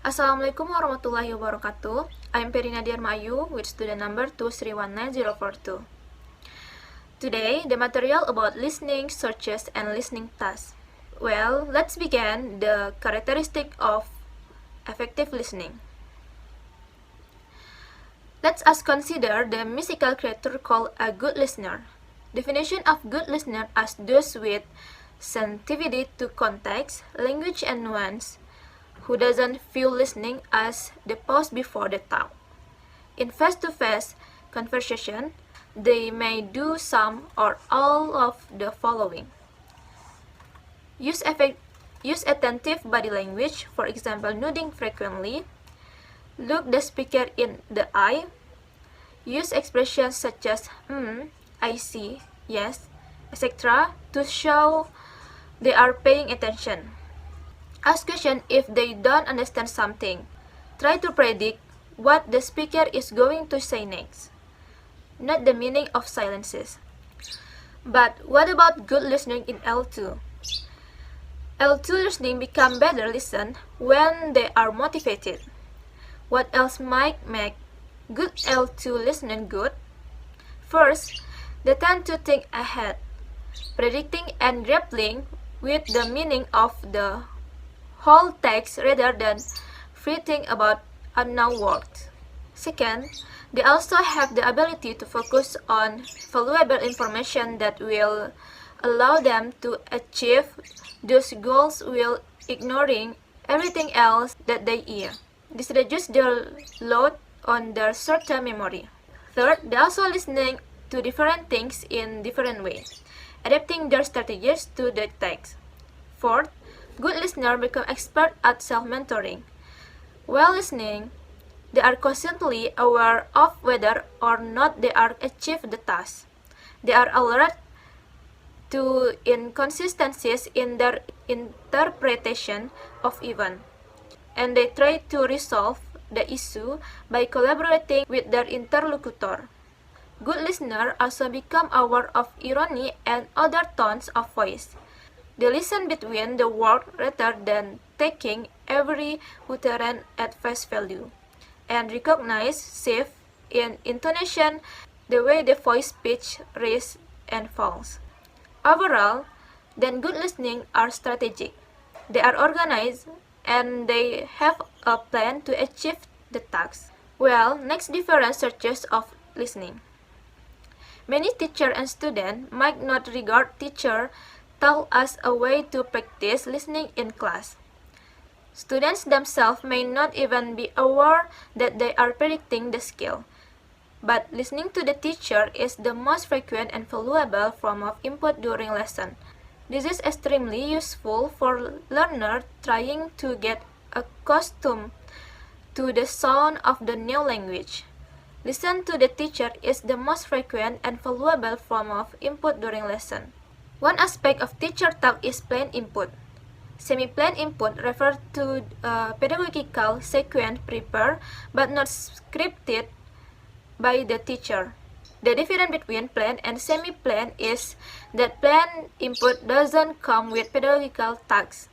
Assalamualaikum warahmatullahi wabarakatuh. I'm Perina Dierma Ayu with student number 2319042. Today, the material about listening searches and listening tasks. Well, let's begin the characteristic of effective listening. Let us consider the musical creator called a good listener. Definition of good listener as those with sensitivity to context, language, and nuance, who doesn't view listening as the pause before the talk. In face-to-face conversation, they may do some or all of the following. Use attentive body language, for example, nodding frequently. Look the speaker in the eye. Use expressions such as I see, yes, etc. to show they are paying attention. Ask questions if they don't understand something. Try to predict what the speaker is going to say next, not the meaning of silences. But what about good listening in L2? L2 listening become better listen when they are motivated. What else might make good L2 listening good? First, they tend to think ahead, predicting and grappling with the meaning of the whole text rather than fretting about unknown words. Second, they also have the ability to focus on valuable information that will allow them to achieve those goals while ignoring everything else that they hear. This reduces their load on their short-term memory. Third, they also listening to different things in different ways, adapting their strategies to the text. Fourth, good listeners become expert at self-mentoring. While listening, they are constantly aware of whether or not they are achieve the task. They are alert to inconsistencies in their interpretation of events, and they try to resolve the issue by collaborating with their interlocutor. Good listeners also become aware of irony and other tones of voice. They listen between the words rather than taking every utterance at face value, and recognize shift in intonation, the way the voice pitch rises and falls. Overall, then good listening are strategic. They are organized and they have a plan to achieve the task. Well, next different searches of listening. Many teachers and students might not regard teacher talk as a way to practice listening in class. Students themselves may not even be aware that they are predicting the skill. But listening to the teacher is the most frequent and valuable form of input during lesson. This is extremely useful for learners trying to get accustomed to the sound of the new language. Listen to the teacher is the most frequent and valuable form of input during lesson. One aspect of teacher talk is plain input. Semi-plain input refers to a pedagogical sequence prepared but not scripted by the teacher. The difference between plain and semi-plain is that plain input doesn't come with pedagogical tasks,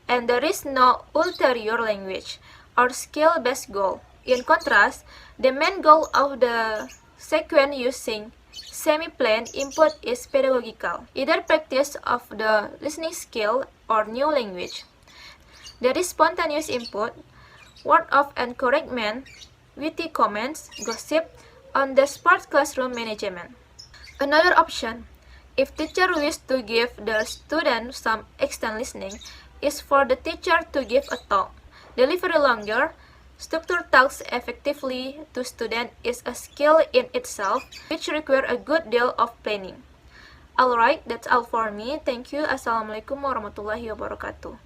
and there is no ulterior language or skill-based goal. In contrast, the main goal of the sequence using semi-plain input is pedagogical, either practice of the listening skill or new language. There is spontaneous input, word of encouragement, witty comments, gossip, on the sport classroom management. Another option, if teacher wish to give the student some extended listening, is for the teacher to give a talk. Deliver longer, structured talks effectively to students is a skill in itself, which requires a good deal of planning. Alright, that's all for me. Thank you. Assalamualaikum warahmatullahi wabarakatuh.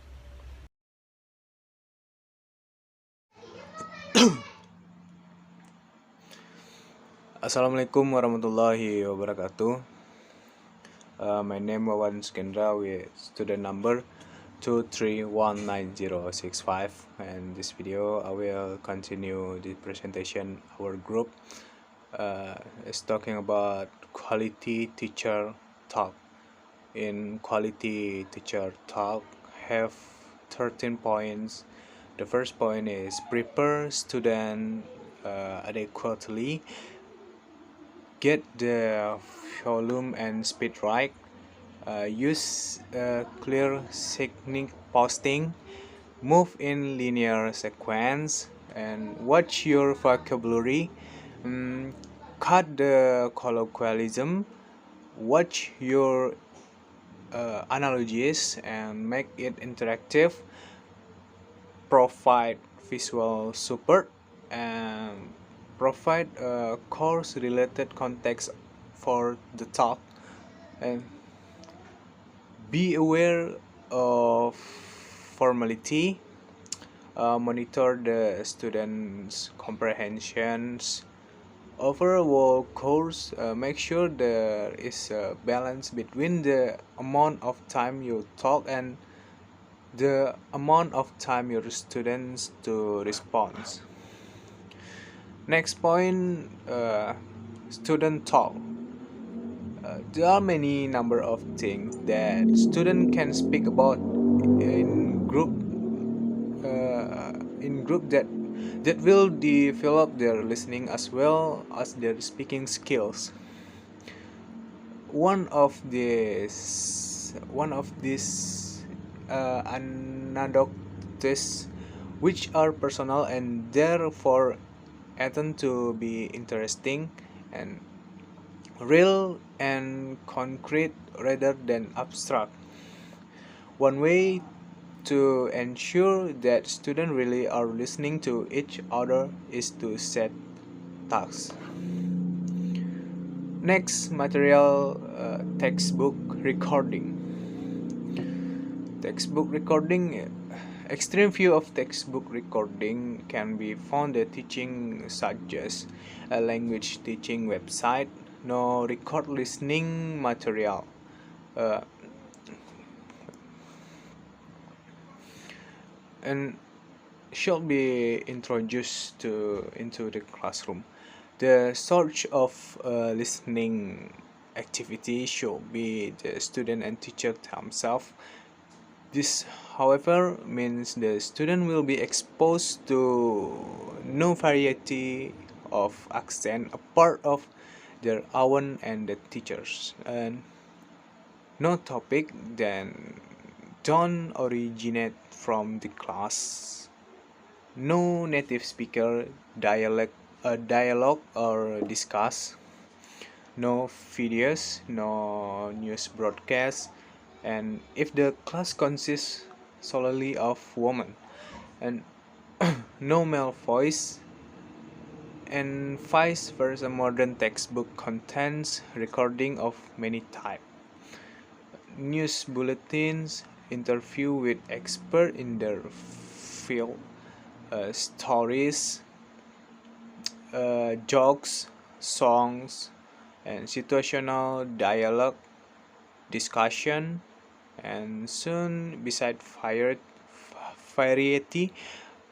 Assalamualaikum warahmatullahi wabarakatuh. My name is Wawan Sukendra with student number 2319065, and this video I will continue the presentation. Our group is talking about quality teacher talk. In quality teacher talk have 13 points The first point is prepare student adequately, get the volume and speed right, use clear technique posting, move in linear sequence, and watch your vocabulary, um, cut the colloquialism, watch your analogies and make it interactive, provide visual support, and provide a course related context for the talk, and be aware of formality, monitor the students' comprehensions. Overall course, make sure there is a balance between the amount of time you talk and the amount of time your students to respond. Next point, student talk. There are many number of things that student can speak about in group that will develop their listening as well as their speaking skills. One of these anecdotes which are personal and therefore attend to be interesting and real and concrete rather than abstract. One way to ensure that students really are listening to each other is to set tasks. Next, material textbook recording. Textbook recording. Extreme view of textbook recording can be found at teaching such as a language teaching website. No record listening material. Uh, and should be introduced into the classroom. The source of listening activity should be the student and teacher themselves. This, however, means the student will be exposed to no variety of accent apart of their own and the teachers, and no topic then don't originate from the class. No native speaker dialogue or discuss. No videos, no news broadcasts, and if the class consists solely of women, and no male voice, and vice versa. Modern textbook contains recording of many types. News bulletins, interview with expert in their field, stories, jokes, songs, and situational dialogue, discussion, and soon beside variety,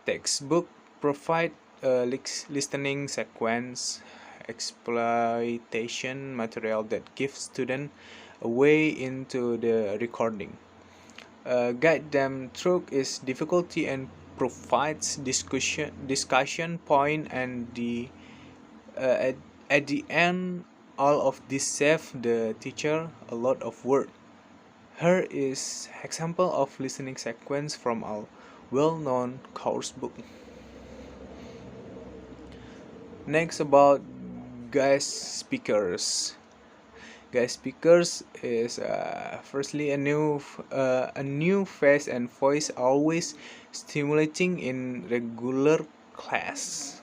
textbook provide a listening sequence exploitation material that gives students a way into the recording. Guide them through its difficulty and provides discussion point and at the end all of this save the teacher a lot of work. Here is example of listening sequence from a well-known course book. Next, about guest speakers. Guest speakers is firstly a new face and voice always stimulating in regular class.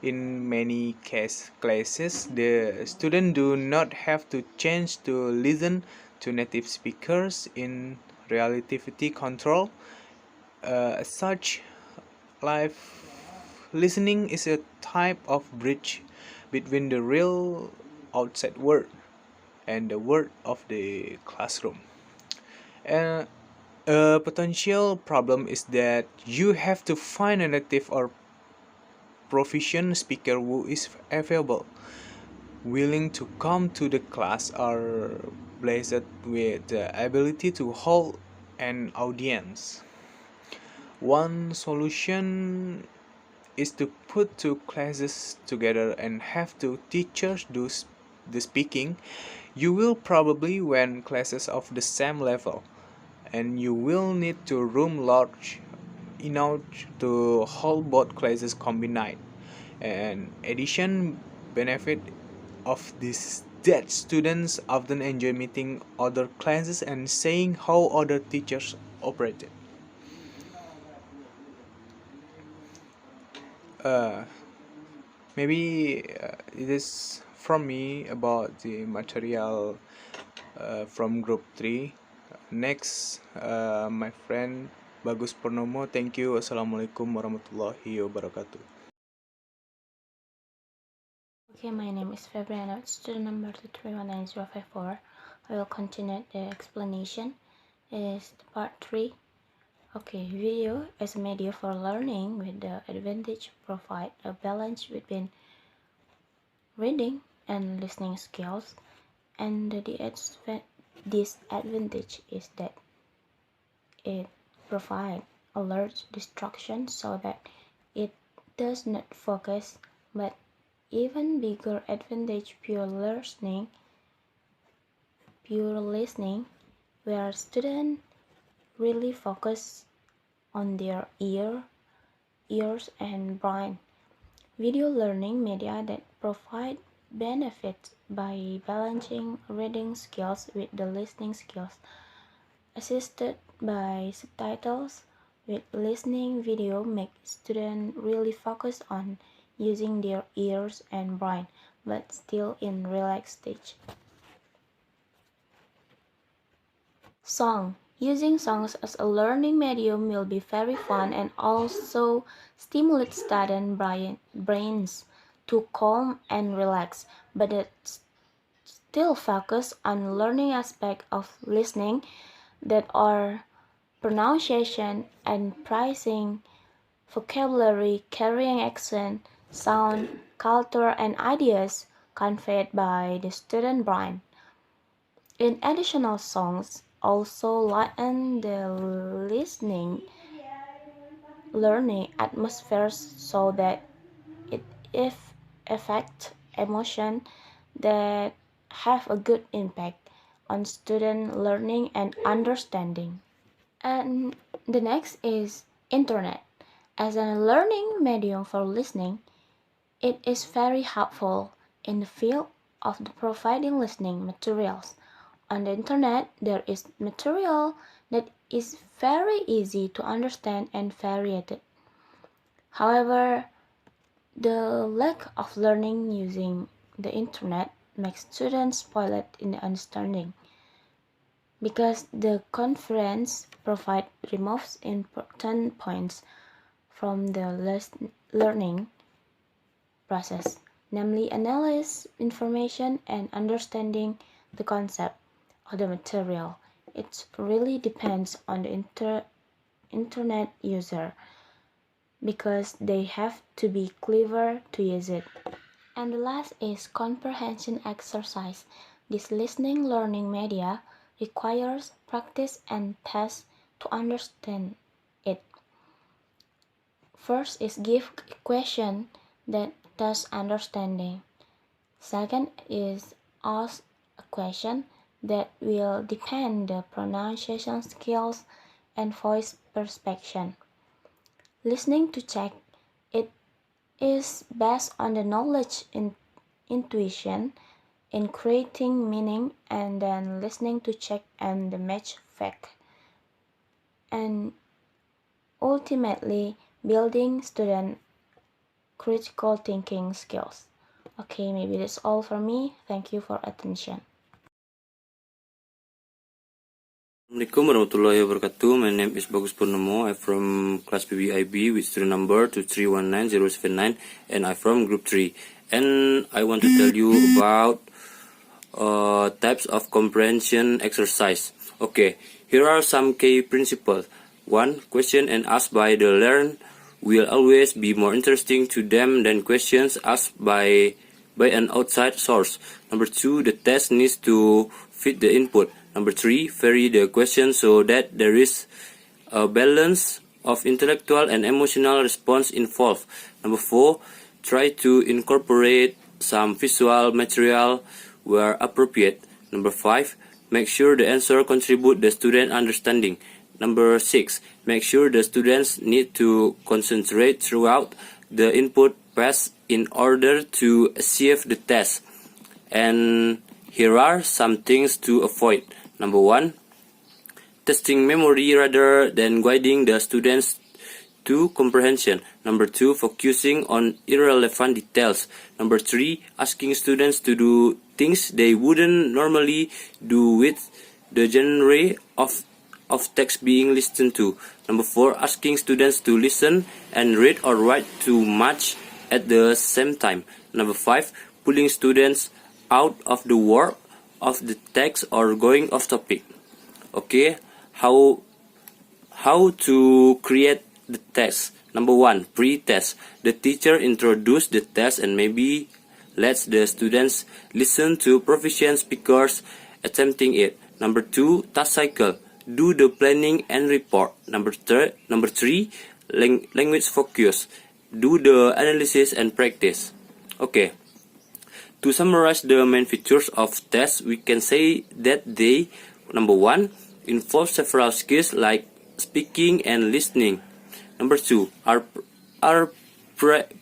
In many classes, the student do not have to change to listen to native speakers in relativity control. Such live listening is a type of bridge between the real outside world and the world of the classroom. And a potential problem is that you have to find a native or proficient speaker who is available, willing to come to the class, or blessed with the ability to hold an audience. One solution is to put two classes together and have two teachers do the speaking. You will probably want classes of the same level, and you will need to room large enough to hold both classes combined. An addition benefit of this that students often enjoy meeting other classes and seeing how other teachers operate. Uh, Maybe it is from me about the material from group 3. Next, my friend Bagus Purnomo. Thank you. Assalamualaikum warahmatullahi wabarakatuh. Okay, my name is Febriana, student number 2319054. I will continue the explanation. Is part 3. Okay, video as a media for learning with the advantage provide a balance between reading and listening skills, and the disadvantage is that it provides a large distraction so that it does not focus, but even bigger advantage pure listening where students really focus on their ears and brain. Video learning media that provide benefits by balancing reading skills with the listening skills, assisted by subtitles with listening video make students really focus on using their ears and brain, but still in relaxed stage. Song. Using songs as a learning medium will be very fun and also stimulate student brains to calm and relax, but it still focus on learning aspect of listening that are pronunciation and phrasing, vocabulary, carrying accent, sound, culture, and ideas conveyed by the student brain. In additional songs, also lighten the learning atmosphere so that it affects emotion that have a good impact on student learning and understanding. And the next is internet. As a learning medium for listening, it is very helpful in the field of the providing listening materials. On the internet, there is material that is very easy to understand and varied. However, the lack of learning using the internet makes students spoiled in understanding, because the conference provide removes important points from the learning process, namely analyze information and understanding the concept of the material. It really depends on the internet user, because they have to be clever to use it. And the last is comprehension exercise. This listening learning media requires practice and tests to understand it. First is give question that test understanding. Second is ask a question that will depend the pronunciation skills and voice perception. Listening to check it is based on the knowledge and intuition in creating meaning, and then listening to check and the match fact, and ultimately building student critical thinking skills. Okay, maybe that's all for me. Thank you for attention. Assalamualaikum warahmatullahi wabarakatuh. My name is Bagus Purnomo. I'm from class BBIB with student number 2319079, and I'm from group 3. And I want to tell you about types of comprehension exercise. Okay, here are some key principles. 1. Question and asked by the learner will always be more interesting to them than questions asked by an outside source. Number 2. The test needs to fit the input. Number 3. Vary the question so that there is a balance of intellectual and emotional response involved. Number 4, try to incorporate some visual material where appropriate. Number 5, make sure the answer contribute the student understanding. Number 6, make sure the students need to concentrate throughout the input phase in order to achieve the test. And here are some things to avoid. Number 1, testing memory rather than guiding the students to comprehension. Number 2, focusing on irrelevant details. Number 3, asking students to do things they wouldn't normally do with the genre of text being listened to. Number 4, asking students to listen and read or write too much at the same time. Number 5, pulling students out of the work of the text or going off topic. Okay, how to create the test. Number 1, pre-test. The teacher introduce the test and maybe lets the students listen to proficient speakers attempting it. Number 2, task cycle. Do the planning and report. Number 3, language focus. Do the analysis and practice. Okay. To summarize the main features of tests, we can say that they, number 1, involve several skills like speaking and listening. Number 2, are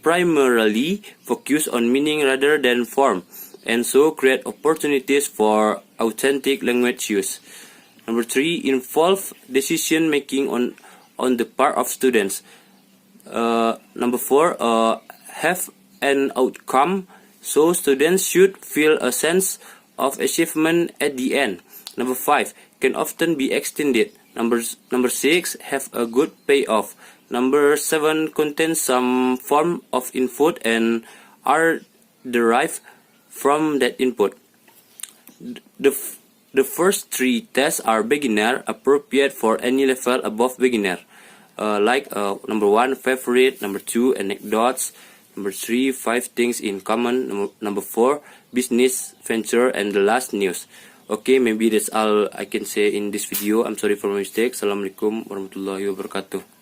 primarily focused on meaning rather than form, and so create opportunities for authentic language use. Number 3, involve decision making on the part of students. Number 4, have an outcome, so students should feel a sense of achievement at the end. Number 5, can often be extended. Number 6, have a good payoff. Number 7, contains some form of input and are derived from that input. The first 3 tests are beginner, appropriate for any level above beginner. Number 1, favorite. Number 2, anecdotes. Number 3, 5 things in common. Number 4, business venture, and the last, news. Okay, maybe that's all I can say in this video. I'm sorry for my mistake. Assalamualaikum warahmatullahi wabarakatuh.